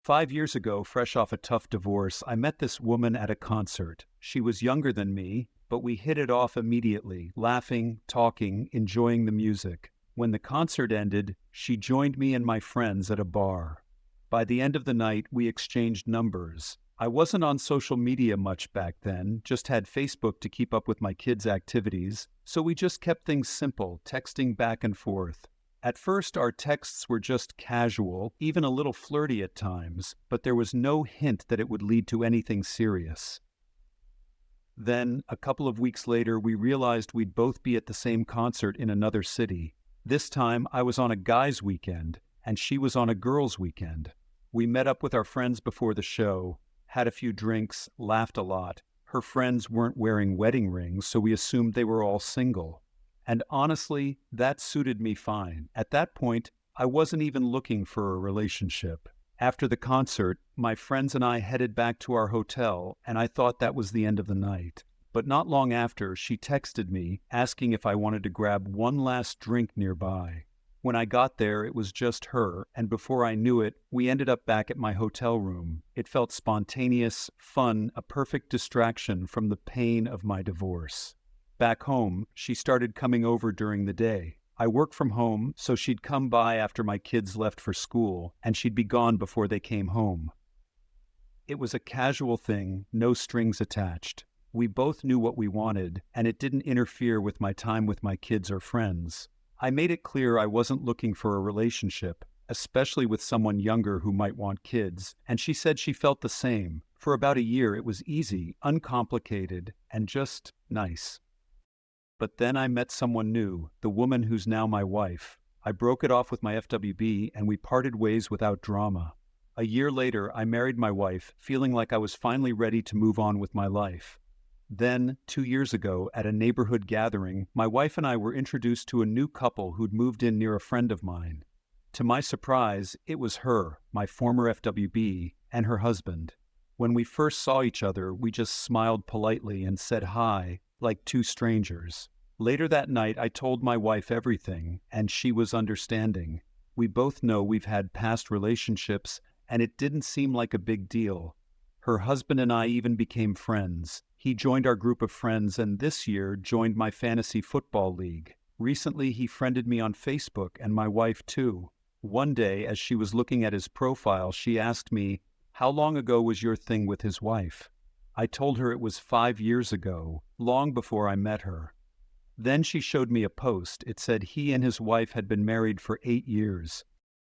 5 years ago, fresh off a tough divorce, I met this woman at a concert. She was younger than me, but we hit it off immediately, laughing, talking, enjoying the music. When the concert ended, she joined me and my friends at a bar. By the end of the night, we exchanged numbers. I wasn't on social media much back then, just had Facebook to keep up with my kids' activities, so we just kept things simple, texting back and forth. At first, our texts were just casual, even a little flirty at times, but there was no hint that it would lead to anything serious. Then, a couple of weeks later, we realized we'd both be at the same concert in another city. This time, I was on a guy's weekend, and she was on a girl's weekend. We met up with our friends before the show, had a few drinks, laughed a lot. Her friends weren't wearing wedding rings, so we assumed they were all single. And honestly, that suited me fine. At that point, I wasn't even looking for a relationship. After the concert, my friends and I headed back to our hotel, and I thought that was the end of the night. But not long after, she texted me, asking if I wanted to grab one last drink nearby. When I got there, it was just her, and before I knew it, we ended up back at my hotel room. It felt spontaneous, fun, a perfect distraction from the pain of my divorce. Back home, she started coming over during the day. I work from home, so she'd come by after my kids left for school, and she'd be gone before they came home. It was a casual thing, no strings attached. We both knew what we wanted, and it didn't interfere with my time with my kids or friends. I made it clear I wasn't looking for a relationship, especially with someone younger who might want kids, and she said she felt the same. For about a year, it was easy, uncomplicated, and just nice. But then I met someone new, the woman who's now my wife. I broke it off with my FWB, and we parted ways without drama. A year later, I married my wife, feeling like I was finally ready to move on with my life. Then, 2 years ago, at a neighborhood gathering, my wife and I were introduced to a new couple who'd moved in near a friend of mine. To my surprise, it was her, my former FWB, and her husband. When we first saw each other, we just smiled politely and said hi, like two strangers. Later that night, I told my wife everything, and she was understanding. We both know we've had past relationships, and it didn't seem like a big deal. Her husband and I even became friends. He joined our group of friends and this year joined my fantasy football league. Recently, he friended me on Facebook and my wife too. One day, as she was looking at his profile, she asked me, "How long ago was your thing with his wife?" I told her it was 5 years ago, long before I met her. Then she showed me a post. It said he and his wife had been married for 8 years.